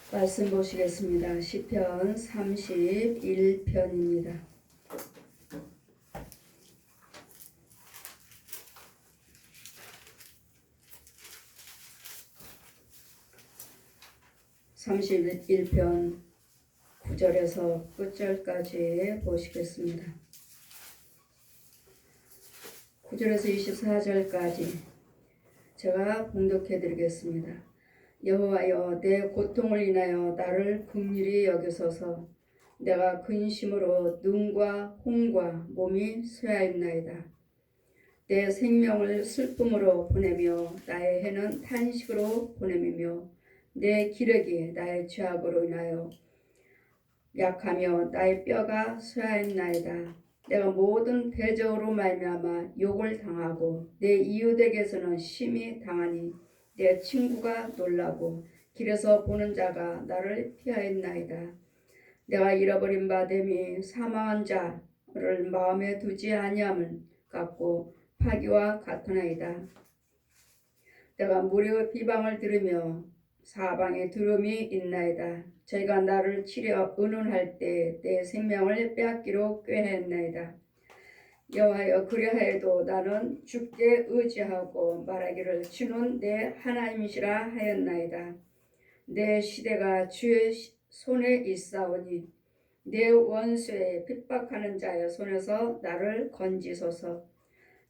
말씀 보시겠습니다. 시편 31편입니다. (31편) 9절에서 끝절까지 보시겠습니다. 9절에서 24절까지 제가 봉독해 드리겠습니다. 여호와여, 내 고통을 인하여 나를 긍휼히 여기소서. 내가 근심으로 눈과 홍과 몸이 쇠하였나이다. 내 생명을 슬픔으로 보내며 나의 해는 탄식으로 보냄이며 내 기력이 나의 죄악으로 인하여 약하며 나의 뼈가 쇠하였나이다. 내가 모든 대적으로 말미암아 욕을 당하고 내 이웃에게서는 심히 당하니 내 친구가 놀라고 길에서 보는 자가 나를 피하였나이다. 내가 잃어버린 바 됨이 사망한 자를 마음에 두지 아니함을 같고 파기와 같으나이다. 내가 무리의 비방을 들으며 사방에 두려움이 있나이다. 저희가 나를 치려 의논할 때 내 생명을 빼앗기로 꾀했나이다. 여호와여, 그리하여도 나는 주께 의지하고 말하기를 주는 내 하나님이시라 하였나이다. 내 시대가 주의 손에 있사오니 내 원수의 핍박하는 자의 손에서 나를 건지소서.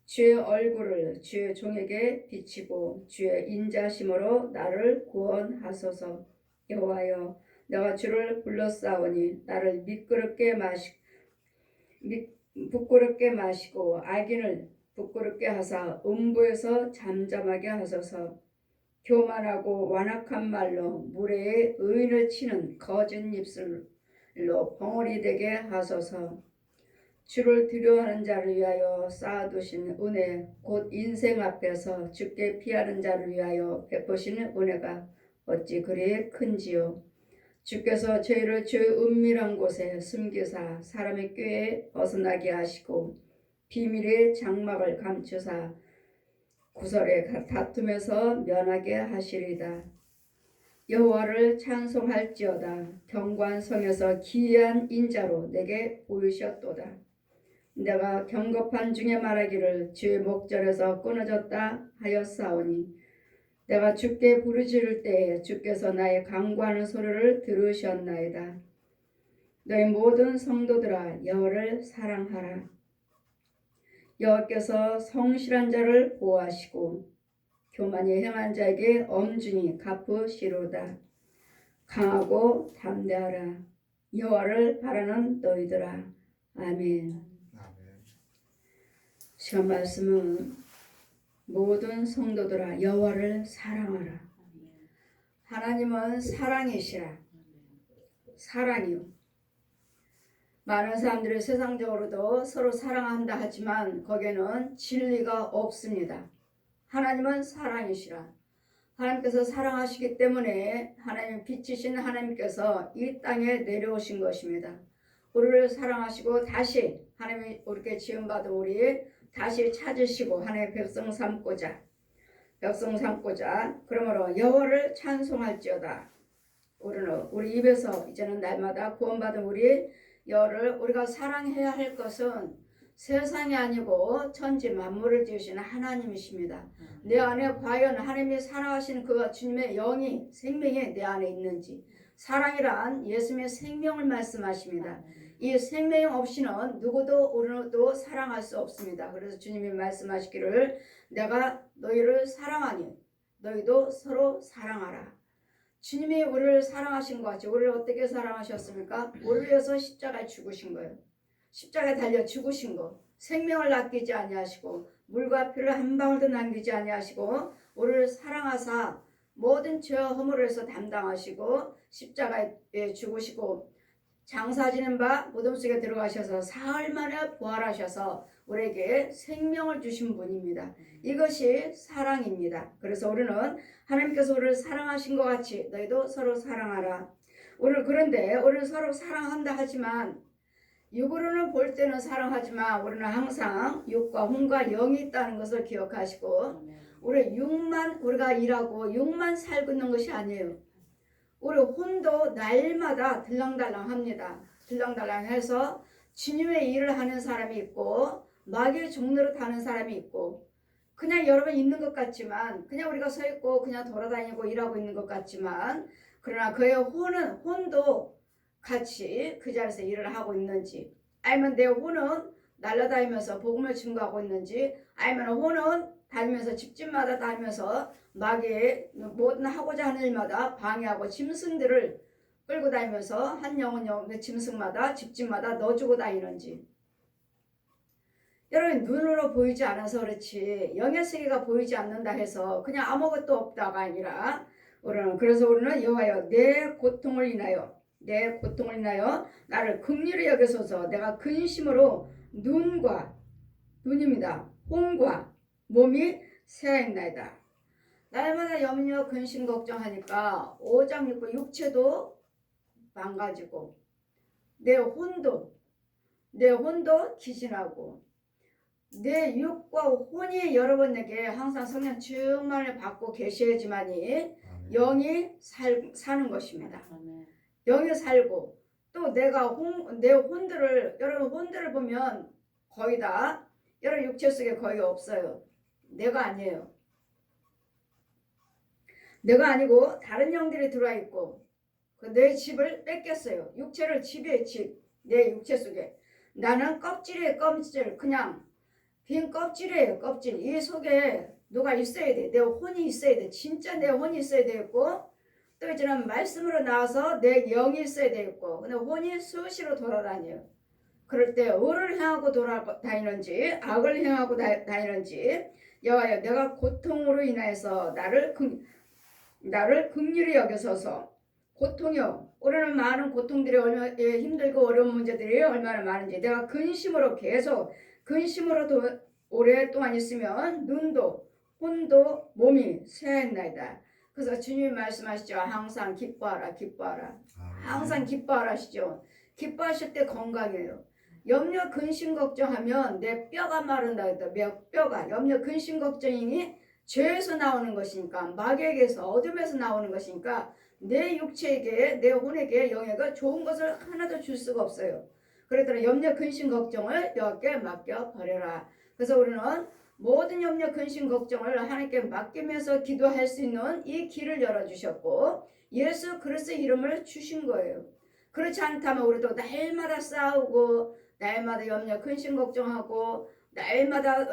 주의 얼굴을 주의 종에게 비치고 주의 인자심으로 나를 구원하소서. 여호와여, 내가 주를 불렀사오니 나를 부끄럽게 마시고 악인을 부끄럽게 하사 음부에서 잠잠하게 하소서. 교만하고 완악한 말로 무례의 의인을 치는 거짓 입술로 벙어리 되게 하소서. 주를 두려워하는 자를 위하여 쌓아두신 은혜, 곧 인생 앞에서 주께 피하는 자를 위하여 베푸시는 은혜가 어찌 그리 큰지요. 주께서 저희를 주의 은밀한 곳에 숨기사 사람의 꾀에 벗어나게 하시고 비밀의 장막을 감추사 구설의 다툼에서 면하게 하시리다. 여호와를 찬송할지어다. 견고한 성에서 기이한 인자로 내게 보이셨도다. 내가 경겁한 중에 말하기를 주의 목전에서 끊어졌다 하였사오니 내가 주께 부르짖을 때에 주께서 나의 간구하는 소리를 들으셨나이다. 너희 모든 성도들아, 여호와를 사랑하라. 여호와께서 성실한 자를 보호하시고 교만히 행한 자에게 엄중히 갚으시로다. 강하고 담대하라. 여호와를 바라는 너희들아. 아멘. 시간 말씀은 모든 성도들아, 여호와를 사랑하라. 하나님은 사랑이시라. 사랑이요. 많은 사람들이 세상적으로도 서로 사랑한다 하지만 거기에는 진리가 없습니다. 하나님은 사랑이시라. 하나님께서 사랑하시기 때문에 하나님 빛이신 하나님께서 이 땅에 내려오신 것입니다. 우리를 사랑하시고 다시 하나님이 우리께 지음받은 우리 다시 찾으시고 하나님의 백성 삼고자 그러므로 여호와를 찬송할지어다. 우리 입에서 이제는 날마다 구원받은 우리 여호와를 우리가 사랑해야 할 것은 세상이 아니고 천지 만물을 지으시는 하나님이십니다. 내 안에 과연 하나님이 사랑하시는 그 주님의 영이 생명이 내 안에 있는지. 사랑이란 예수님의 생명을 말씀하십니다. 이 생명 없이는 누구도 우리도 사랑할 수 없습니다. 그래서 주님이 말씀하시기를 내가 너희를 사랑하니 너희도 서로 사랑하라. 주님이 우리를 사랑하신 것 같이 우리를 어떻게 사랑하셨습니까? 우리를 위해서 십자가에 죽으신 거예요. 십자가에 달려 죽으신 거. 생명을 아끼지 아니하시고 물과 피를 한 방울도 남기지 아니하시고 우리를 사랑하사 모든 죄와 허물을 해서 담당하시고 십자가에 죽으시고 장사 지낸 바 무덤 속에 들어가셔서 사흘 만에 부활하셔서 우리에게 생명을 주신 분입니다. 이것이 사랑입니다. 그래서 우리는 하나님께서 우리를 사랑하신 것 같이 너희도 서로 사랑하라. 그런데 우리는 서로 사랑한다 하지만 육으로는 볼 때는 사랑하지만 우리는 항상 육과 혼과 영이 있다는 것을 기억하시고 우리가 일하고 육만 살고 있는 것이 아니에요. 우리 혼도 날마다 들랑달랑합니다. 들랑달랑해서 주님의 일을 하는 사람이 있고 마귀의 종로를 타는 사람이 있고 그냥 여러분 있는 것 같지만 그냥 우리가 서 있고 그냥 돌아다니고 일하고 있는 것 같지만 그러나 그의 혼도 같이 그 자리에서 일을 하고 있는지 아니면 내 혼은 날아다니면서 복음을 증거하고 있는지 아니면 혼은 다니면서 집집마다 다니면서 마귀의 모든 하고자 하는 일마다 방해하고 짐승들을 끌고 다니면서 한 영혼 짐승마다 집집마다 넣어주고 다니는지 여러분 눈으로 보이지 않아서 그렇지 영의 세계가 보이지 않는다 해서 그냥 아무것도 없다가 아니라 그래서 우리는 여호와여 내 고통을 인하여 나를 긍휼히 여기소서 내가 근심으로 눈입니다. 혼과 몸이 새하였나이다. 날마다 염려 근심 걱정하니까 오장 육부 육체도 망가지고 내 혼도 기진하고 내 육과 혼이 여러분에게 항상 성령 충만을 받고 계셔야지만이 영이 사는 것입니다. 영이 살고 또 내 혼들을 여러분 혼들을 보면 거의 다 여러분 육체 속에 거의 없어요. 내가 아니에요. 내가 아니고 다른 영들이 들어와 있고 내 집을 뺏겼어요. 육체를 집에 내 육체 속에 나는 껍질이에요. 껍질 그냥 빈 껍질이에요. 껍질 이 속에 누가 있어야 돼. 내 혼이 있어야 돼. 진짜 내 혼이 있어야 되겠고 또 이제는 말씀으로 나와서 내 영이 있어야 되겠고 근데 혼이 수시로 돌아다녀요. 그럴 때 의를 향하고 돌아다니는지 악을 향하고 다니는지 여호와여 내가 고통으로 인하여서 나를 긍휼히 여기소서. 고통이요. 우리는 많은 고통들이 얼마나 힘들고 어려운 문제들이 얼마나 많은지 내가 근심으로 오랫동안 있으면 눈도 혼도 몸이 쇠했나이다. 그래서 주님이 말씀하시죠. 항상 기뻐하라. 항상 기뻐하라 하시죠. 기뻐하실 때 건강해요. 염려 근심 걱정하면 내 뼈가 마른다 했다. 뼈가 염려 근심 걱정이니 죄에서 나오는 것이니까 마귀에게서 어둠에서 나오는 것이니까 내 육체에게 내 혼에게 영에게 좋은 것을 하나도 줄 수가 없어요. 그랬더니 염려 근심 걱정을 여호와께 맡겨 버려라. 그래서 우리는 모든 염려 근심 걱정을 하나님께 맡기면서 기도할 수 있는 이 길을 열어주셨고 예수 그리스도의 이름을 주신 거예요. 그렇지 않다면 우리도 날마다 싸우고 날마다 염려 근심 걱정하고 날마다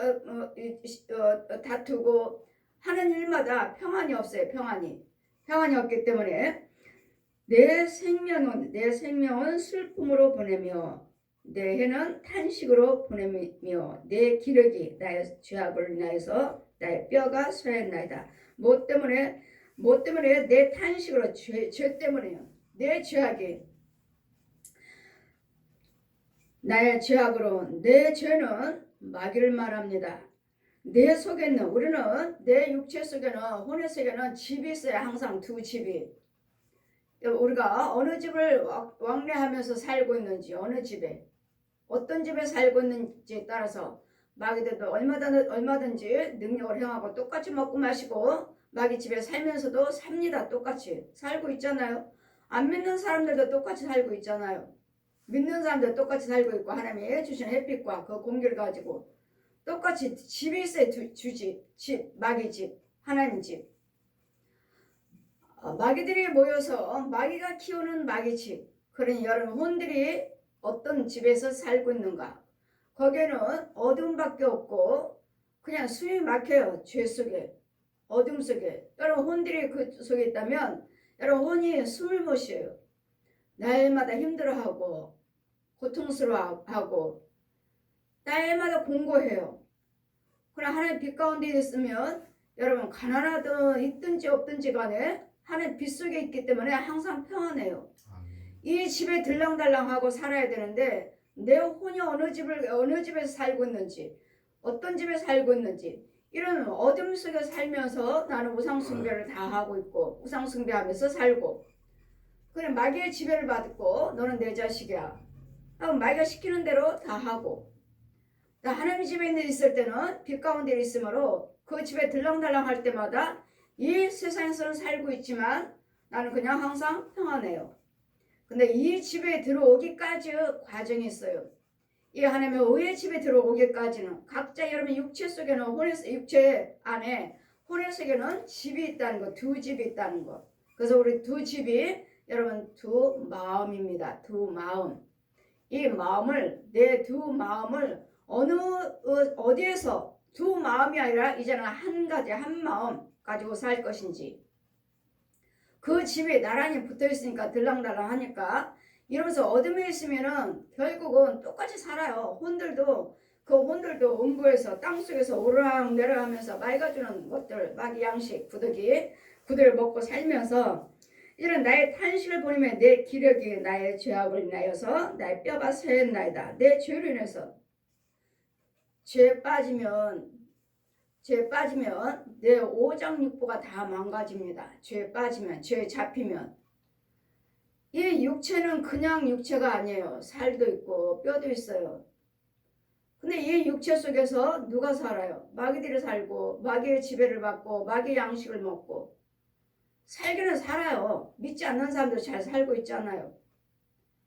다투고 하는 일마다 평안이 없어요. 평안이 없기 때문에 내 생명은 슬픔으로 보내며 내 해는 탄식으로 보내며 내 기력이 나의 죄악을 인하여서 나의 뼈가 쇠했나이다. 뭐 때문에 내 탄식으로 죄 때문에요. 내 죄악이 나의 죄악으로 내 죄는 마귀를 말합니다. 내 속에는 우리는 내 육체 속에는 혼의 속에는 집이 있어요. 항상 두 집이. 우리가 어느 집을 왕래하면서 살고 있는지 어느 집에 어떤 집에 살고 있는지에 따라서 마귀들도 얼마든지 능력을 행하고 똑같이 먹고 마시고 마귀 집에 살면서도 삽니다. 똑같이 살고 있잖아요. 안 믿는 사람들도 똑같이 살고 있잖아요. 믿는 사람들 똑같이 살고 있고 하나님이 주신 햇빛과 그 공기를 가지고 똑같이 집이 있어요. 집, 마귀 집, 하나님 집. 마귀들이 모여서 마귀가 키우는 마귀 집. 그러니 여러분 혼들이 어떤 집에서 살고 있는가? 거기에는 어둠밖에 없고 그냥 숨이 막혀요. 죄 속에, 어둠 속에. 여러분 혼들이 그 속에 있다면 여러분 혼이 숨을 못 쉬어요. 날마다 힘들어하고 고통스러워하고 날마다 공고해요. 그러나 하나님 빛 가운데 있으면 여러분 가난하든 있든지 없든지 간에 하나님 빛 속에 있기 때문에 항상 평안해요. 이 집에 들랑달랑하고 살아야 되는데 내 혼이 어느 집에서 살고 있는지 어떤 집에 살고 있는지 이런 어둠 속에 살면서 나는 우상숭배를 다 하고 있고 우상숭배하면서 살고 그래 마귀의 지배를 받고 너는 내 자식이야 하고 마귀가 시키는 대로 다 하고 나 하나님 집에 있을 때는 빛 가운데 있으므로 그 집에 들랑달랑 할 때마다 이 세상에서는 살고 있지만 나는 그냥 항상 평안해요. 근데 이 집에 들어오기까지 과정이 있어요. 이 하나님의 의의 집에 들어오기까지는 각자 여러분 육체 속에는 육체 안에 혼의 속에는 집이 있다는 거, 두 집이 있다는 거. 그래서 우리 두 집이 여러분 두 마음입니다. 두 마음. 이 마음을 내 두 마음을 어디에서 두 마음이 아니라 이제는 한 가지 한 마음 가지고 살 것인지. 그 집이 나란히 붙어 있으니까 들랑달랑 하니까 이러면서 어둠에 있으면은 결국은 똑같이 살아요. 혼들도 음부에서 땅속에서 오르락 내려가면서 맑아주는 것들, 마귀 양식, 구더기를 먹고 살면서 이런 나의 탄식을 보내며 내 기력이 나의 죄악을 인하여서 나의 뼈가 쇠했나이다. 내 죄로 인해서 죄에 빠지면 내 오장육부가 다 망가집니다. 죄에 빠지면, 죄에 잡히면. 이 육체는 그냥 육체가 아니에요. 살도 있고 뼈도 있어요. 근데 이 육체 속에서 누가 살아요? 마귀들이 살고 마귀의 지배를 받고 마귀의 양식을 먹고 살기는 살아요. 믿지 않는 사람도 잘 살고 있잖아요.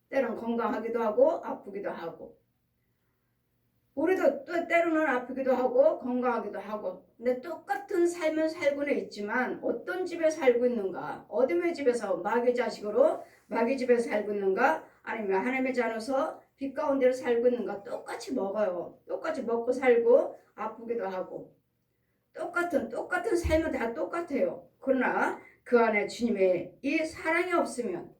때로는 건강하기도 하고 아프기도 하고 우리도 또 때로는 아프기도 하고 건강하기도 하고 근데 똑같은 삶을 살고는 있지만 어떤 집에 살고 있는가 어둠의 집에서 마귀 자식으로 마귀 집에서 살고 있는가 아니면 하나님의 자녀서 빛 가운데 살고 있는가 똑같이 먹어요. 똑같이 먹고 살고 아프기도 하고 똑같은 삶은 다 똑같아요. 그러나 그 안에 주님의 이 사랑이 없으면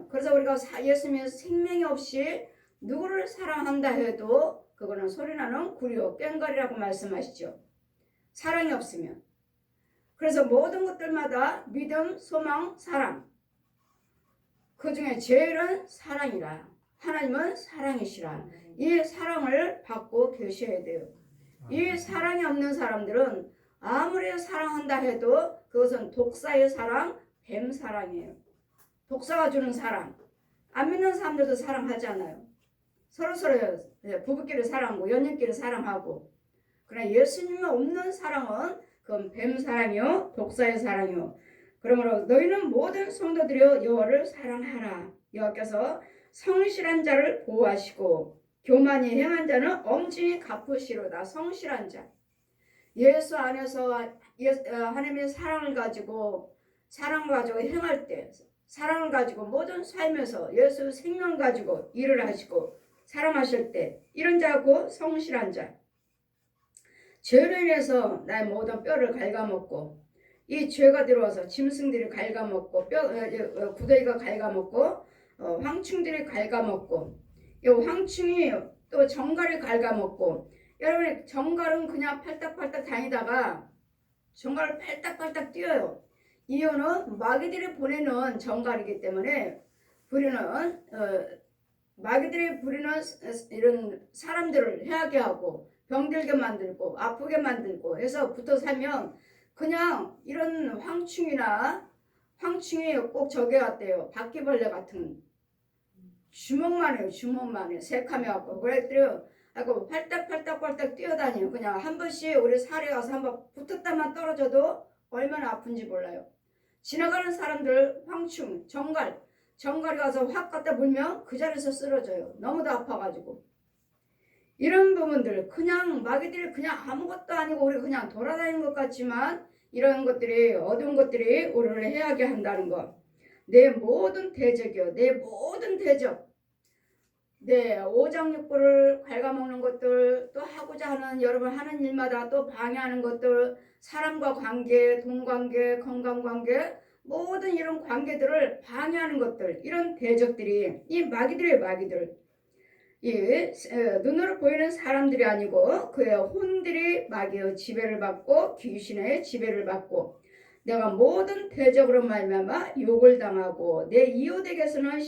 그래서 우리가 예수님의 생명이 없이 누구를 사랑한다 해도 그거는 소리나는 구리요 꽹과리라고 말씀하시죠. 사랑이 없으면. 그래서 모든 것들마다 믿음, 소망, 사랑. 그 중에 제일은 사랑이라. 하나님은 사랑이시라. 이 사랑을 받고 계셔야 돼요. 이 사랑이 없는 사람들은 아무리 사랑한다 해도 그것은 독사의 사랑, 뱀 사랑이에요. 독사가 주는 사랑. 안 믿는 사람들도 사랑하잖아요. 서로 부부끼리 사랑하고 연인끼리 사랑하고. 그러나 예수님이 없는 사랑은 그건 뱀 사랑이요 독사의 사랑이요. 그러므로 너희는 모든 성도들이여 여호와를 사랑하라. 여호와께서 성실한 자를 보호하시고 교만히 행한 자는 엄중히 갚으시로다. 성실한 자. 예수 안에서 하나님의 사랑을 가지고 행할 때 사랑을 가지고 모든 삶에서 예수 생명 가지고 일을 하시고 사랑하실 때 이런 자고 성실한 자. 죄로 인해서 나의 모든 뼈를 갉아먹고 이 죄가 들어와서 짐승들이 갉아먹고 구더기가 갉아먹고 황충들이 갉아먹고 이 황충이 또 정갈이 갉아먹고 여러분 정갈은 그냥 팔딱팔딱 다니다가 정갈을 팔딱팔딱 뛰어요. 이유는 마귀들이 보내는 정갈이기 때문에 마귀들이 부리는 이런 사람들을 해하게 하고 병들게 만들고 아프게 만들고 해서 붙어 살면 그냥 이런 황충이 꼭 저게 같대요. 바퀴벌레 같은 주먹만 해요. 새카매갖고 그랬더니 팔딱팔딱 뛰어다니요. 그냥 한 번씩 우리 사례 가서 한번 붙었다만 떨어져도 얼마나 아픈지 몰라요. 지나가는 사람들 황충 정갈이 가서 확 갖다 물면 그 자리에서 쓰러져요. 너무도 아파가지고. 이런 부분들 그냥 마귀들이 그냥 아무것도 아니고 우리 그냥 돌아다니는 것 같지만 이런 것들이 어두운 것들이 우리를 해하게 한다는 것. 내 모든 대적이요. 내 오장육부를 갉아먹는 것들 또 하고자 하는 여러분 하는 일마다 또 방해하는 것들 사람과 관계, 돈관계, 건강관계 모든 이런 관계들을 방해하는 것들 이런 대적들이 이 마귀들 이 눈으로 보이는 사람들이 아니고 그의 혼들이 마귀의 지배를 받고 귀신의 지배를 받고 내가 모든 대적으로 말미암아 욕을 당하고 내 이웃에게서는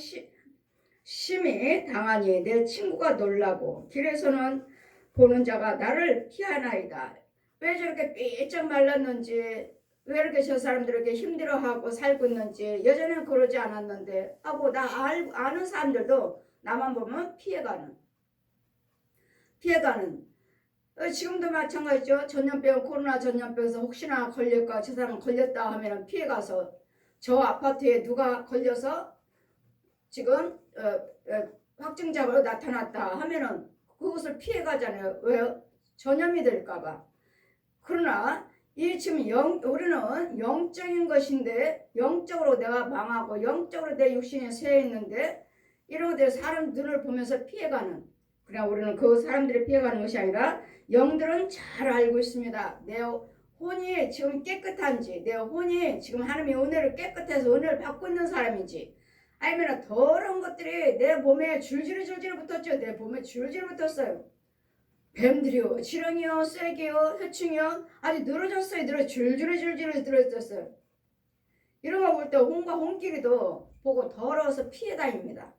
심히 당하니 내 친구가 놀라고 길에서는 보는 자가 나를 피하나이다. 왜 저렇게 삐쩍 말랐는지 왜 이렇게 저 사람들에게 힘들어하고 살고 있는지 예전에는 그러지 않았는데 하고 아는 사람들도 나만 보면 피해가는 지금도 마찬가지죠. 코로나 전염병에서 혹시나 걸릴까 저 사람 걸렸다 하면 피해가서 저 아파트에 누가 걸려서 지금 확진자로 나타났다 하면은 그것을 피해 가잖아요. 왜요? 전염이 될까봐. 그러나 이 지금 우리는 영적인 것인데 영적으로 내가 망하고 영적으로 내 육신이 쇠해 있는데 이런 것들 사람 눈을 보면서 피해가는, 그러나 우리는 그 사람들이 피해가는 것이 아니라 영들은 잘 알고 있습니다. 내 혼이 지금 깨끗한지, 내 혼이 지금 하나님의 은혜를 깨끗해서 은혜를 받고 있는 사람인지, 아니면 더러운 것들이 내 몸에 줄줄이 붙었죠. 내 몸에 줄줄이 붙었어요. 뱀들이요, 지렁이요, 쐐기요, 해충이요, 아주 늘어졌어요. 줄줄이 늘어졌어요. 이런 거 볼 때 혼과 혼끼리도 보고 더러워서 피해 다닙니다.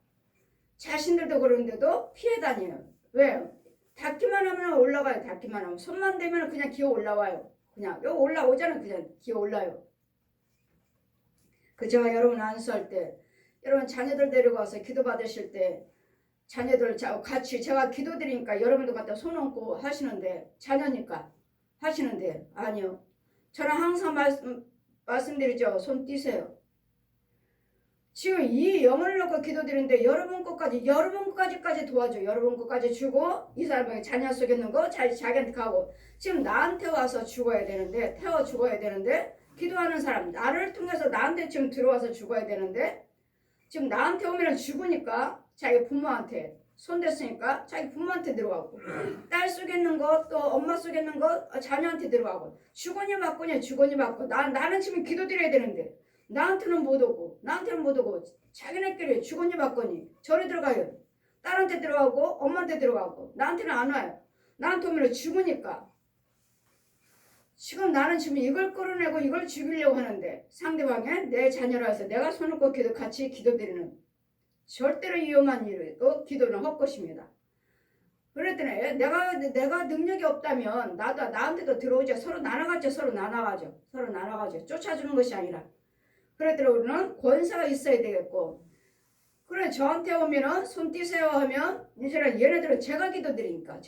자신들도 그러는데도 피해 다녀요. 왜요? 닿기만 하면 올라가요. 닿기만 하면 손만 대면 그냥 기어 올라와요. 그냥 여기 올라오잖아요. 그냥 기어 올라요. 그 제가 여러분 안수할 때, 여러분 자녀들 데리고 와서 기도 받으실 때 자녀들 같이 제가 기도 드리니까 여러분도 갖다 손 얹고 하시는데, 자녀니까 하시는데, 아니요. 저는 항상 말씀드리죠. 손 띄세요. 지금 이 영혼을 놓고 기도드리는데 여러분 것까지 도와줘. 여러분 것까지 주고 이 사람에게 자녀 속에 있는 거 자기한테 가고, 지금 나한테 와서 죽어야 되는데, 태워 죽어야 되는데, 기도하는 사람 나를 통해서 나한테 지금 들어와서 죽어야 되는데, 지금 나한테 오면 죽으니까 자기 부모한테 손댔으니까 자기 부모한테 들어가고, 딸 속에 있는 거 또 엄마 속에 있는 거 자녀한테 들어가고, 주거니 받고 나는 지금 기도드려야 되는데 나한테는 못 오고 자기네끼리 주거니 받거니 저리 들어가요. 딸한테 들어가고 엄마한테 들어가고 나한테는 안 와요. 나한테 오면 죽으니까. 지금 나는 지금 이걸 끌어내고 이걸 죽이려고 하는데 상대방의 내 자녀라 해서 내가 손을 꽂고 같이 기도드리는, 절대로 위험한 일이고 기도는 헛것입니다. 그랬더니 내가 능력이 없다면 나한테도 들어오죠. 서로 나눠가죠. 쫓아주는 것이 아니라. 그랬더니 우리는 권세가 있어야 되겠고, 그래 저한테 오면은 손 띄세요 하면 이제는 얘네들은 제가 기도드리니까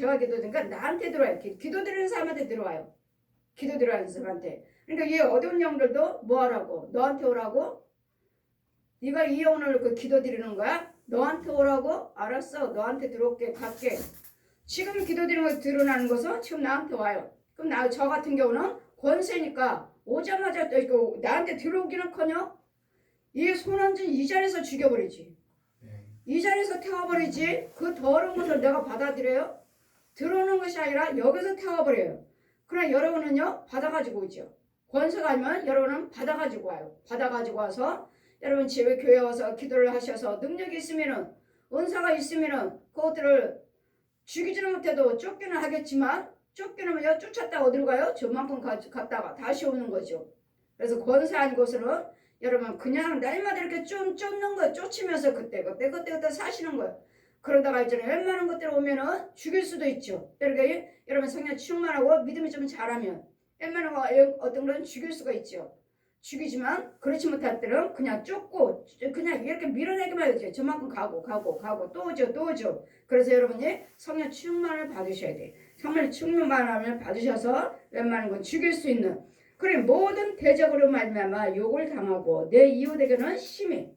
나한테 들어와요. 기도드리는 사람한테 들어와요. 기도드리는 사람한테. 그러니까 이 어두운 영들도 뭐 하라고? 너한테 오라고? 네가 이 영혼을 기도드리는 거야? 너한테 오라고? 알았어. 너한테 들어올게. 갈게. 지금 기도드리는 거 드러나는 것은 지금 나한테 와요. 그럼 저 같은 경우는 권세니까 오자마자 나한테 들어오기는커녕 이 손얹은 이 자리에서 죽여버리지. 이 자리에서 태워버리지. 그 더러운 것을 내가 받아들여요? 들어오는 것이 아니라 여기서 태워버려요. 그러나 여러분은요 받아가지고 오죠. 권세가 아니면 여러분은 받아가지고 와요. 받아가지고 와서 여러분 집에 교회 와서 기도를 하셔서 능력이 있으면은, 은사가 있으면은 그것들을 죽이지는 못해도 쫓기는 하겠지만, 쫓기는 쫓았다가 어디로 가요? 저만큼 갔다가 다시 오는 거죠. 그래서 권세 아닌 것은 여러분 그냥 날마다 이렇게 쫓는 거예요. 쫓으면서 그때 사시는 거예요. 그러다가 이제 웬만한 것들 오면은 죽일 수도 있죠. 이렇게 여러분 성령 충만하고 믿음이 좀 잘하면 웬만한 거 어떤 건 죽일 수가 있죠. 죽이지만 그렇지 못할 때는 그냥 쫓고 그냥 이렇게 밀어내기만 해도 돼요. 저만큼 가고 또 오죠. 그래서 여러분이 성령 충만을 받으셔야 돼요. 성령 충만함을 받으셔서 웬만한 건 죽일 수 있는, 그래 모든 대적으로 말미암아 욕을 당하고 내 이웃에게는 심히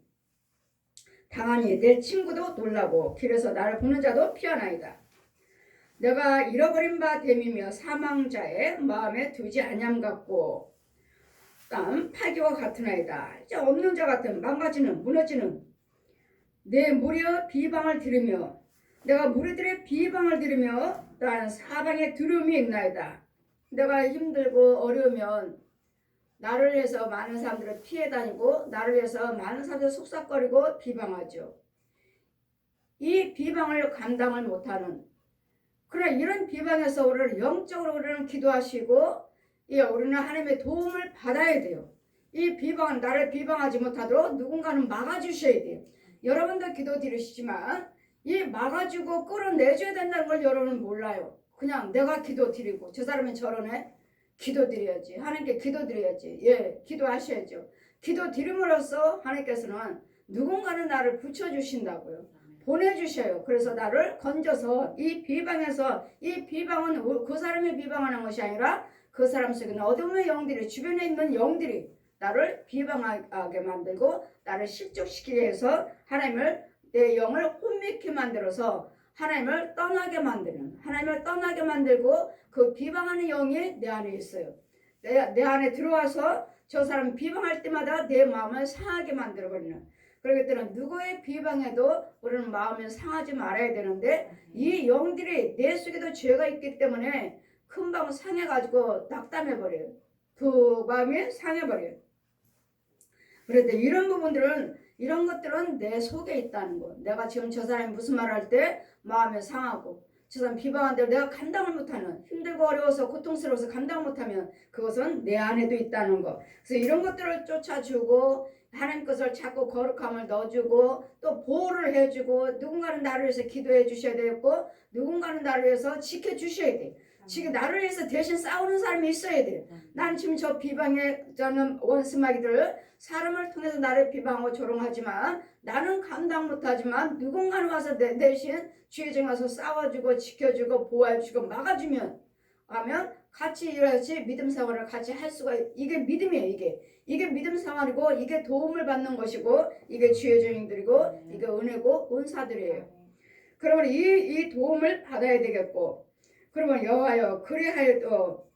당하니 내 친구도 놀라고 길에서 나를 보는 자도 피하나이다. 내가 잃어버린 바 됨이며 사망자의 마음에 두지 아니함 같고 땀 파기와 같으나이다. 이제 없는 자 같은 망가지는 무너지는 내 무리의 비방을 들으며 내가 무리들의 비방을 들으며 나는 사방에 두려움이 있나이다. 내가 힘들고 어려우면 나를 위해서 많은 사람들을 피해 다니고 나를 위해서 많은 사람들을 속삭거리고 비방하죠. 이 비방을 감당을 못하는, 그러나 이런 비방에서 우리를 영적으로 우리는 기도하시고 우리는 하나님의 도움을 받아야 돼요. 이 비방은 나를 비방하지 못하도록 누군가는 막아주셔야 돼요. 여러분도 기도 드리시지만 이 막아주고 끌어내줘야 된다는 걸 여러분은 몰라요. 그냥 내가 기도 드리고 저 사람은 저러네. 기도 드려야지. 하나님께 기도 드려야지. 기도하셔야죠. 기도 드림으로써 하나님께서는 누군가는 나를 붙여주신다고요. 보내주셔요. 그래서 나를 건져서 이 비방에서, 이 비방은 그 사람이 비방하는 것이 아니라 그 사람 속에 있는 어둠의 영들이, 주변에 있는 영들이 나를 비방하게 만들고 나를 실족시키게 해서 하나님을 내 영을 혼미케 만들어서 하나님을 떠나게 만드는, 하나님을 떠나게 만들고 그 비방하는 영이 내 안에 있어요. 내 안에 들어와서 저 사람 비방할 때마다 내 마음을 상하게 만들어버리는. 그렇기 때문에 누구의 비방에도 우리는 마음을 상하지 말아야 되는데 이 영들이 내 속에도 죄가 있기 때문에 금방 상해가지고 낙담해버려요. 그 마음이 상해버려요. 그런데 이런 부분들은, 이런 것들은 내 속에 있다는 거. 내가 지금 저 사람이 무슨 말을 할 때 마음이 상하고 저 사람 비방한 대로 내가 감당을 못하는, 힘들고 어려워서 고통스러워서 감당 못하면 그것은 내 안에도 있다는 거. 그래서 이런 것들을 쫓아주고 하나님 것을 자꾸 거룩함을 넣어주고 또 보호를 해주고 누군가는 나를 위해서 기도해 주셔야 되고 누군가는 나를 위해서 지켜주셔야 돼. 지금 나를 위해서 대신 싸우는 사람이 있어야 돼. 난 지금 저 비방에 저는 원수마귀들 사람을 통해서 나를 비방하고 조롱하지만 나는 감당 못하지만 누군가는 와서 내 대신 주의정 와서 싸워주고 지켜주고 보호해주고 막아주면 하면 같이 일하지 믿음 생활을 같이 할 수가, 이게 믿음이에요. 이게 믿음 생활이고 이게 도움을 받는 것이고 이게 주의 종들이고 이게 은혜고 은사들이에요. 그러면 이 도움을 받아야 되겠고, 그러면 여호와여 그리하여도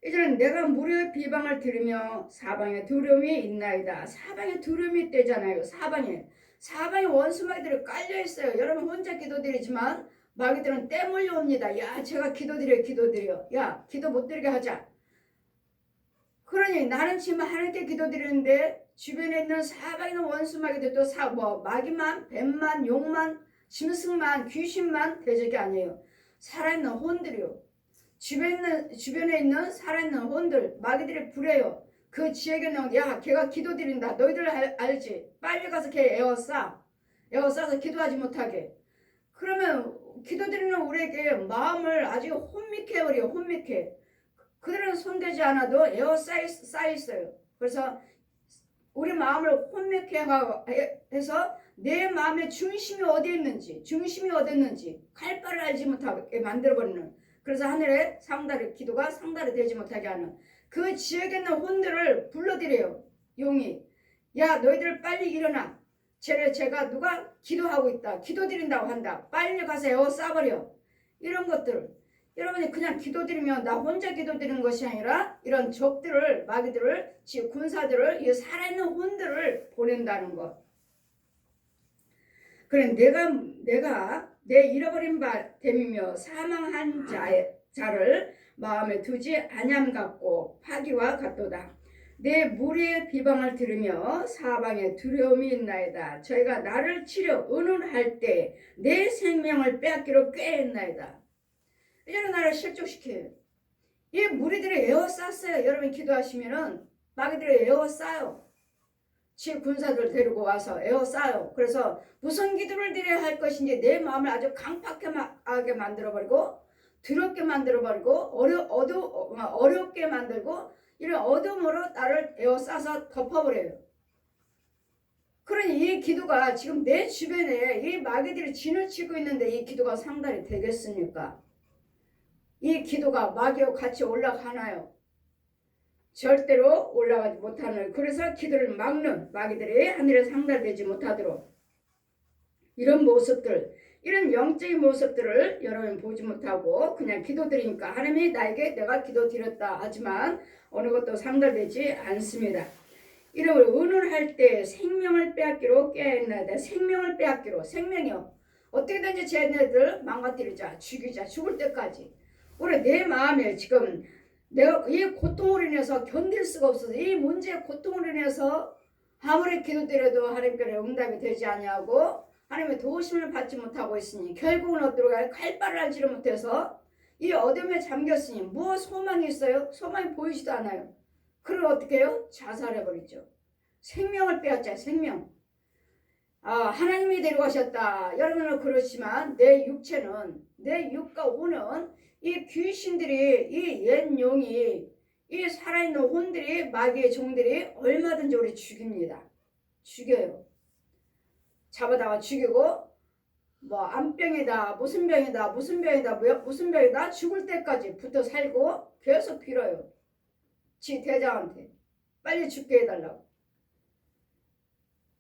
이제는 내가 무료의 비방을 들으며 사방에 두려움이 있나이다. 사방에 두려움이 있대잖아요. 사방에 원수마귀들이 깔려있어요. 여러분 혼자 기도드리지만 마귀들은 때 몰려옵니다. 야 제가 기도드려. 야 기도 못 드리게 하자. 그러니 나는 지금 하나님께 기도드리는데 주변에 있는 사방에 있는 원수마귀들도 마귀만, 뱀만, 용만, 짐승만, 귀신만 대적이 아니에요. 살아있는 혼들이요. 주변에 있는 살아있는 혼들, 마귀들이 부려요. 그 지혜견은 야 걔가 기도드린다. 너희들 알지? 빨리 가서 걔 에워싸서 기도하지 못하게. 그러면 기도드리는 우리에게 마음을 아주 혼미케 해버려요. 혼미케. 그들은 손대지 않아도 쌓여있어요. 그래서 우리 마음을 혼미케 해서 내 마음의 중심이 어디에 있는지 갈 바를 알지 못하게 만들어버리는, 그래서 하늘의 상달의 기도가 상달이 되지 못하게 하는 그 지역에 있는 혼들을 불러들여요. 용이 야 너희들 빨리 일어나. 제가 누가 기도하고 있다, 기도드린다고 한다, 빨리 가서 에워싸버려. 이런 것들을 여러분이 그냥 기도드리면 나 혼자 기도드리는 것이 아니라 이런 적들을, 마귀들을, 군사들을, 이 살아있는 혼들을 보낸다는 것. 그래 내가 내 잃어버린 됨이며 사망한 자를 마음에 두지 아니함 같고 파기와 같도다. 내 무리의 비방을 들으며 사방에 두려움이 있나이다. 저희가 나를 치려 의논할 때 내 생명을 빼앗기로 꾀했나이다. 이제는 나를 실족시켜요. 이 무리들이 에워쌌어요. 여러분 기도하시면은 마귀들이 에워싸요. 지 군사들 데리고 와서 에워싸요. 그래서 무슨 기도를 드려야 할 것인지 내 마음을 아주 강팍하게 만들어버리고 더럽게 만들어버리고 어렵게 만들고 이런 어둠으로 나를 에워싸서 덮어버려요. 그러니 이 기도가 지금 내 주변에 이 마귀들이 진을 치고 있는데 이 기도가 상달이 되겠습니까? 이 기도가 마귀와 같이 올라가나요? 절대로 올라가지 못하는, 그래서 기도를 막는 마귀들이 하늘에 상달되지 못하도록 이런 모습들, 이런 영적인 모습들을 여러분 보지 못하고 그냥 기도드리니까 하나님이 나에게 내가 기도드렸다 하지만 어느 것도 상달되지 않습니다. 이런 의논할 때 생명을 빼앗기로 꾀했나이다. 생명을 빼앗기로, 생명이요. 어떻게든지 쟤네들 망가뜨리자, 죽이자, 죽을 때까지. 우리 내 마음에 지금 내가 이 고통으로 인해서 견딜 수가 없어서 이 문제의 고통으로 인해서 아무리 기도드려도 하나님께로 응답이 되지 아니하고 하나님의 도우심을 받지 못하고 있으니 결국은 어디로 가요? 갈 바를 알지를 못해서 이 어둠에 잠겼으니 무엇 소망이 있어요? 소망이 보이지도 않아요. 그럼 어떻게 해요? 자살해버리죠. 생명을 빼앗자. 생명. 하나님이 데려가셨다. 여러분은 그렇지만 내 육체는, 내 육과 오는 이 귀신들이, 이 옛 용이, 이 살아있는 혼들이, 마귀의 종들이 얼마든지 우리 죽입니다. 죽여요. 잡아다가 죽이고 암병이다, 무슨 병이다 죽을 때까지 붙어 살고 계속 빌어요. 지 대장한테 빨리 죽게 해달라고.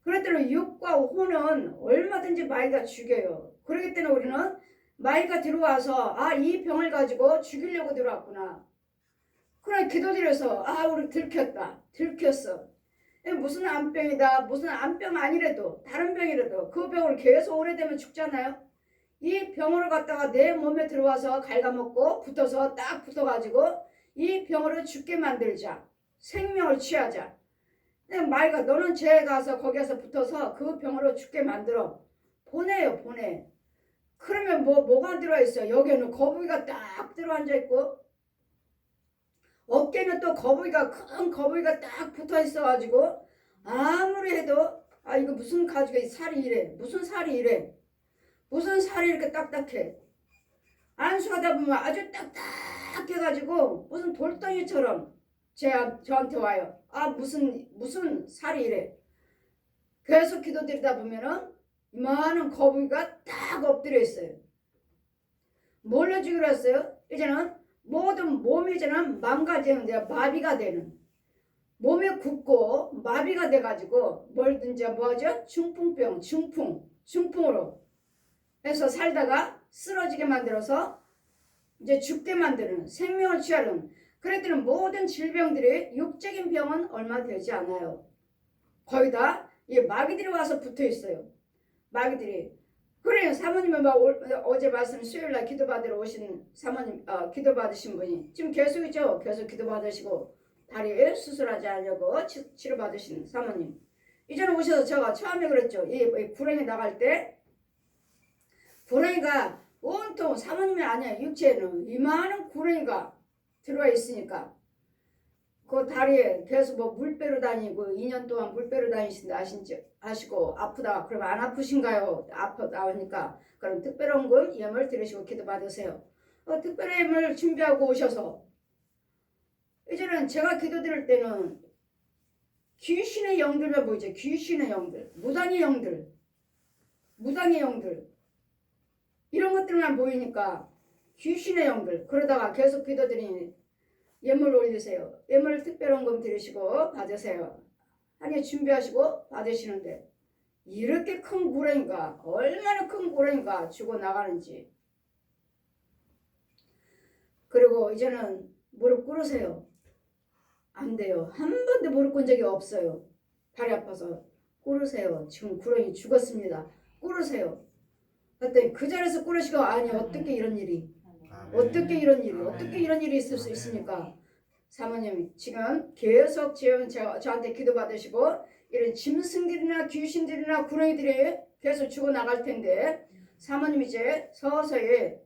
그랬더니 육과 혼은 얼마든지 마귀가 죽여요. 그렇기 때문에 우리는 마귀가 들어와서 이 병을 가지고 죽이려고 들어왔구나. 그래 기도드려서 우리 들켰어. 무슨 암병이다, 무슨 암병 아니래도 다른 병이라도 그 병을 계속 오래되면 죽잖아요. 이 병으로 갖다가 내 몸에 들어와서 갉아먹고 붙어서 딱 붙어가지고 이 병으로 죽게 만들자. 생명을 취하자. 마귀가 너는 죄에 가서 거기에서 붙어서 그 병으로 죽게 만들어. 보내요. 그러면 뭐가 들어있어? 여기에는 거북이가 딱 들어앉아있고 어깨는 또 큰 거북이가 딱 붙어있어가지고 아무리 해도 이거 무슨 가죽에 살이 이래. 무슨 살이 이렇게 딱딱해. 안수하다 보면 아주 딱딱해가지고 무슨 돌덩이처럼 저한테 와요. 무슨 살이 이래. 계속 기도드리다 보면은 이만한 거북이가 딱 엎드려 있어요. 뭘 해주기로 했어요? 이제는 모든 몸이 이제는 망가지는 마비가 되는, 몸이 굳고 마비가 돼가지고 뭐든지 뭐하죠? 중풍으로 해서 살다가 쓰러지게 만들어서 이제 죽게 만드는, 생명을 취하는. 그랬더니 모든 질병들이 육적인 병은 얼마 되지 않아요. 거의 다 이 마귀들이 와서 붙어 있어요. 마귀들이. 그래요. 사모님은 어제 말씀 수요일날 기도받으러 오신 사모님, 기도받으신 분이 지금 계속 기도받으시고 다리 수술하지 않으려고 치료받으신 사모님. 이제는 오셔서 제가 처음에 그랬죠. 이 구렁이 나갈 때 구렁이가 온통 사모님이 아니야. 육체에는 이만한 구렁이가 들어와 있으니까 그 다리에 계속 물배로 다니고 2년 동안 물배로 다니신다 아시고 아프다. 그러면 안 아프신가요? 아프다 하니까 그럼 특별원금 예물 드리시고 기도받으세요. 특별한 예물 준비하고 오셔서 이제는 제가 기도드릴 때는 귀신의 영들만 보이죠. 귀신의 영들, 무당의 영들 이런 것들만 보이니까 귀신의 영들. 그러다가 계속 기도드리니 예물 올리세요. 예물 특별원금 드리시고 받으세요. 하니 준비하시고 받으시는데 이렇게 큰 구렁이가, 얼마나 큰 구렁이가 죽어나가는지. 그리고 이제는 무릎 꿇으세요. 안 돼요. 한 번도 무릎 꿇은 적이 없어요. 다리 아파서. 꿇으세요. 지금 구렁이 죽었습니다. 꿇으세요. 그랬더니 그 자리에서 꿇으시고 어떻게 이런 일이 어떻게 이런 일이 있을 수 있습니까? 사모님 지금 계속 저한테 기도받으시고 이런 짐승들이나 귀신들이나 구렁이들이 계속 죽어나갈 텐데 사모님 이제 서서히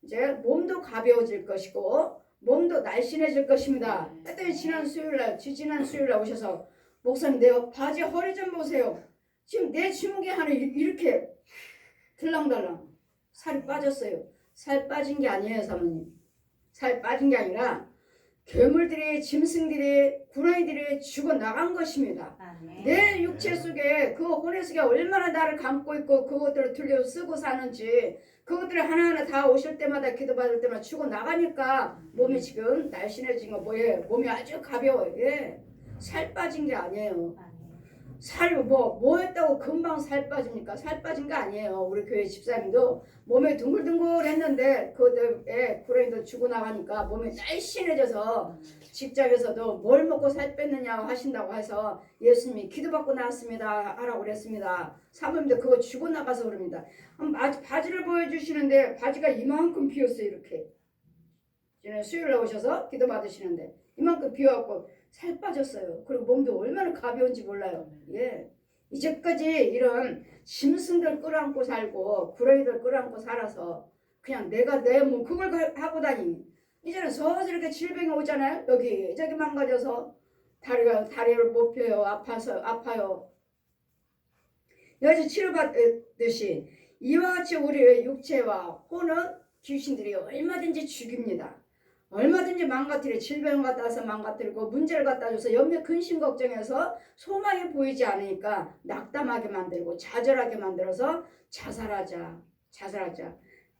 이제 몸도 가벼워질 것이고 몸도 날씬해질 것입니다. 그랬더니 지지난 수요일날 오셔서 목사님 내 바지 허리 좀 보세요. 지금 내 주먹이 하나 이렇게 들랑달랑 살이 빠졌어요. 살 빠진 게 아니에요, 사모님. 살 빠진 게 아니라 괴물들이, 짐승들이, 구렁이들이 죽어나간 것입니다. 내 육체 속에 그 혼의 속에 얼마나 나를 감고 있고 그것들을 들려 쓰고 사는지 그것들을 하나하나 다 오실 때마다 기도받을 때마다 죽어나가니까 몸이 지금 날씬해진 거 뭐예요? 몸이 아주 가벼워요. 살 빠진 게 아니에요. 살 뭐 했다고 금방 살 빠집니까? 살 빠진 거 아니에요. 우리 교회 집사님도 몸에 둥글둥글 했는데 그들의 구렁이도 죽어나가니까 몸이 날씬해져서 직장에서도 뭘 먹고 살 뺐느냐고 하신다고 해서 예수님이 기도받고 나왔습니다 하라고 그랬습니다. 사모님도 그거 죽어나가서 그럽니다. 바지를 보여주시는데 바지가 이만큼 비었어요. 이렇게 수요일에 오셔서 기도받으시는데 이만큼 비어갖고 살 빠졌어요. 그리고 몸도 얼마나 가벼운지 몰라요. 이제까지 이런 짐승들 끌어안고 살고 구렁이들 끌어안고 살아서 그냥 내가 내 몸 그걸 하고 다니. 이제는 서서히 이렇게 질병이 오잖아요. 여기 저기 망가져서 다리를 못 펴요. 아파요. 여기서 치료받듯이 이와 같이 우리의 육체와 혼은 귀신들이 얼마든지 죽입니다. 얼마든지 망가뜨려. 질병을 갖다 와서 망가뜨리고 문제를 갖다 줘서 염려 근심 걱정해서 소망이 보이지 않으니까 낙담하게 만들고 좌절하게 만들어서 자살하자.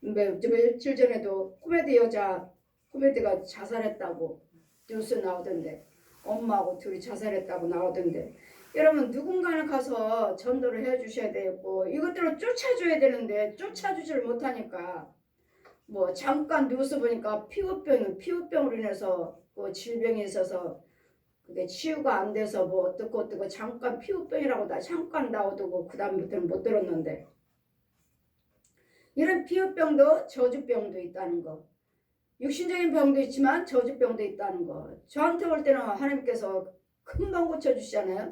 며칠 전에도 코미디가 자살했다고 뉴스 나오던데 엄마하고 둘이 자살했다고 나오던데, 여러분 누군가는 가서 전도를 해주셔야 되고 이것들을 쫓아줘야 되는데 쫓아주지를 못하니까 뭐 잠깐 뉴스 보니까 피부병으로 인해서 그 질병이 있어서 그게 치유가 안 돼서 뭐 어떻고 잠깐 피부병이라고 나 잠깐 나오고 그 다음부터는 못 들었는데, 이런 피부병도 저주병도 있다는 거, 육신적인 병도 있지만 저주병도 있다는 거, 저한테 올 때는 하나님께서 금방 고쳐주시잖아요.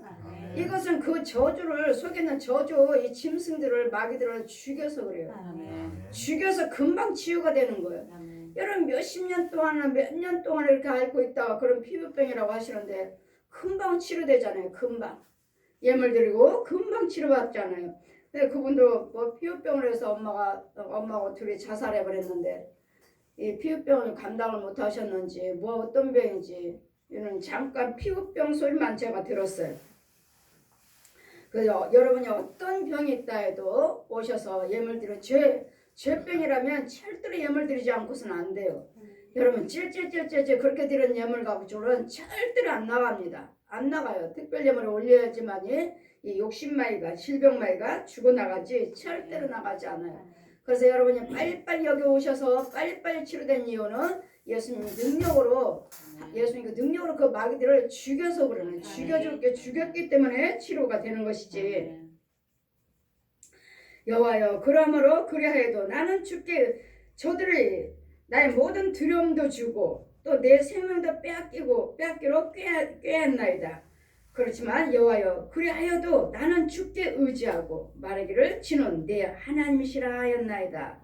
이것은 그 저주를 속에 있는 저주, 이 짐승들을 마귀들을 죽여서 그래요. 죽여서 금방 치유가 되는 거예요. 여러분 몇십 년 동안 몇 년 동안 이렇게 앓고 있다가 그런 피부병이라고 하시는데 금방 치료되잖아요. 금방 예물 드리고 금방 치료받잖아요. 근데 그분도 뭐 피부병을 해서 엄마하고 둘이 자살해 버렸는데, 이 피부병을 감당을 못 하셨는지 뭐 어떤 병인지 이는 잠깐 피부병 소리만 제가 들었어요. 그래서 여러분이 어떤 병이 있다 해도 오셔서 예물 드려, 죄병이라면 절대로 예물 드리지 않고서는 안 돼요. 여러분 찔찔찔찔 그렇게 드린 예물 가지고는 절대로 안 나갑니다. 안 나가요. 특별 예물을 올려야지만이 이 욕심마이가 질병마이가 죽어나가지 절대로 나가지 않아요. 그래서 여러분이 빨리빨리 여기 오셔서 빨리빨리 치료된 이유는 예수님 능력으로 그 마귀들을 죽여서 그러는, 죽였기 때문에 치료가 되는 것이지. 여호와여, 그러므로 그리하여도 나는 주께 저들이 나의 모든 두려움도 주고 또 내 생명도 빼앗기로 꾀했나이다. 그렇지만 여호와여, 그리하여도 나는 주께 의지하고 말하기를 주는 내 하나님이시라 하였나이다.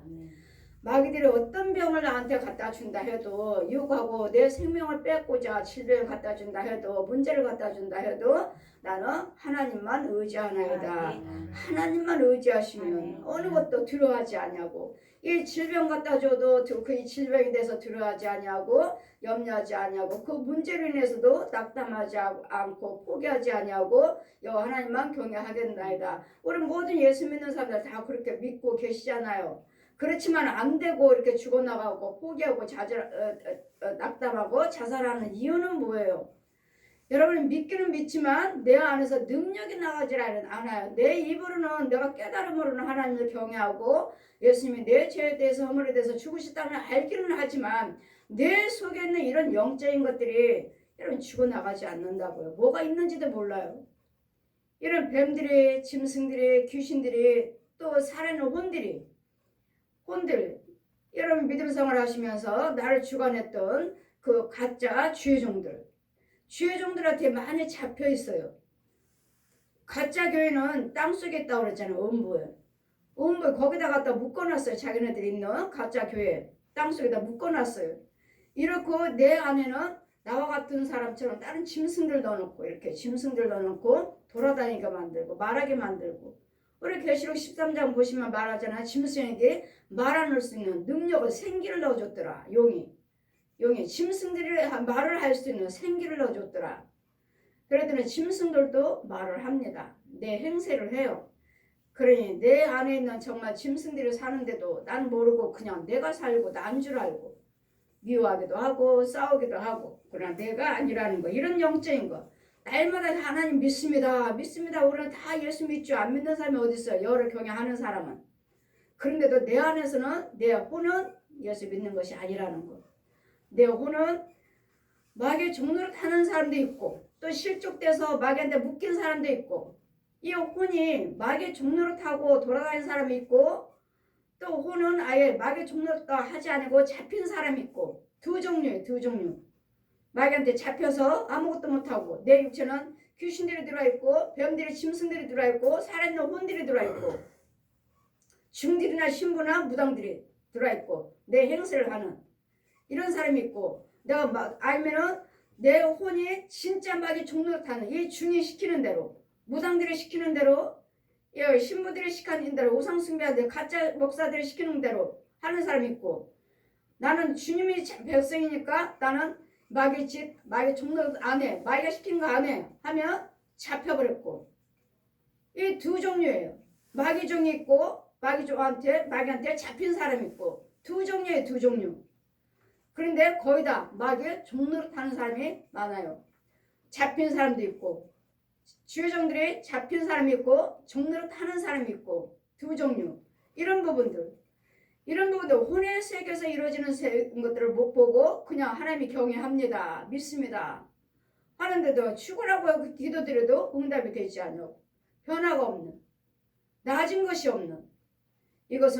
마귀들이 어떤 병을 나한테 갖다 준다 해도, 유혹하고 내 생명을 뺏고자 질병을 갖다 준다 해도, 문제를 갖다 준다 해도 나는 하나님만 의지하나이다. 하나님만 의지하시면 어느 것도 두려워하지 아니하고, 이 질병 갖다 줘도 그 질병에 대해서 두려워하지 아니하고 염려하지 아니하고, 그 문제로 인해서도 낙담하지 않고 포기하지 아니하고 여호와 하나님만 경외하겠나이다. 우리 모든 예수 믿는 사람들 다 그렇게 믿고 계시잖아요. 그렇지만 안 되고 이렇게 죽어나가고 포기하고 낙담하고 자살하는 이유는 뭐예요? 여러분 믿기는 믿지만 내 안에서 능력이 나가지 않아요. 내 입으로는, 내가 깨달음으로는 하나님을 경외하고 예수님이 내 죄에 대해서 허물에 대해서 죽으셨다는 알기는 하지만 내 속에 있는 이런 영적인 것들이 여러분 죽어나가지 않는다고요. 뭐가 있는지도 몰라요. 이런 뱀들이, 짐승들이, 귀신들이, 또 살아있는 혼들, 여러분 믿음 생활 하시면서 나를 주관했던 그 가짜 주의종들한테 많이 잡혀 있어요. 가짜 교회는 땅속에 있다고 그랬잖아요. 음부에 거기다 갖다 묶어놨어요. 자기네들이 있는 가짜 교회 땅속에다 묶어놨어요. 이렇고 내 안에는 나와 같은 사람처럼 다른 짐승들 넣어놓고, 이렇게 짐승들 넣어놓고 돌아다니게 만들고 말하게 만들고, 우리 계시록 13장 보시면 말하잖아. 짐승에게 말할 수 있는 능력을, 생기를 넣어줬더라. 용이 짐승들이 말을 할 수 있는 생기를 넣어줬더라. 그랬더니 짐승들도 말을 합니다. 내 행세를 해요. 그러니 내 안에 있는 정말 짐승들이 사는데도 난 모르고 그냥 내가 살고 난 줄 알고 미워하기도 하고 싸우기도 하고, 그러나 내가 아니라는 거, 이런 영적인 거. 날마다 하나님 믿습니다. 우리는 다 예수 믿죠. 안 믿는 사람이 어디 있어요? 여를 경외하는 사람은. 그런데도 내 안에서는 내 혼은 예수 믿는 것이 아니라는 거. 내 혼은 마귀의 종로를 타는 사람도 있고, 또 실족돼서 마귀한테 묶인 사람도 있고, 이 혼이 마귀의 종로를 타고 돌아다니는 사람이 있고, 또 혼은 아예 마귀의 종로가 하지 않고 잡힌 사람이 있고, 두 종류. 마귀한테 잡혀서 아무것도 못하고, 내 육체는 귀신들이 들어있고 뱀들이, 짐승들이 들어있고 살아있는 혼들이 들어있고 중들이나 신부나 무당들이 들어있고 내 행세를 하는 이런 사람이 있고, 내가 막 알면은 내 혼이 진짜 마귀 종로 타는, 이 중이 시키는 대로, 무당들이 시키는 대로, 신부들이 시키는 대로, 우상숭배하는 가짜 목사들이 시키는 대로 하는 사람이 있고, 나는 주님이 백성이니까 나는 마귀 종로 안 해, 마귀가 시키는 거 안 해 하면 잡혀버렸고, 이 두 종류예요. 마귀 종이 있고 마귀한테 잡힌 사람이 있고, 두 종류예요. 두 종류. 그런데 거의 다 마귀의 종로를 타는 사람이 많아요. 잡힌 사람도 있고 주요종들이 잡힌 사람이 있고 종로로 타는 사람이 있고 두 종류 이런 부분들 혼의 세계에서 이루어지는 것들을 못 보고 그냥 하나님이 경외합니다. 믿습니다. 하는데도 죽으라고 기도드려도 응답이 되지 않고 변화가 없는 나아진 것이 없는 이것은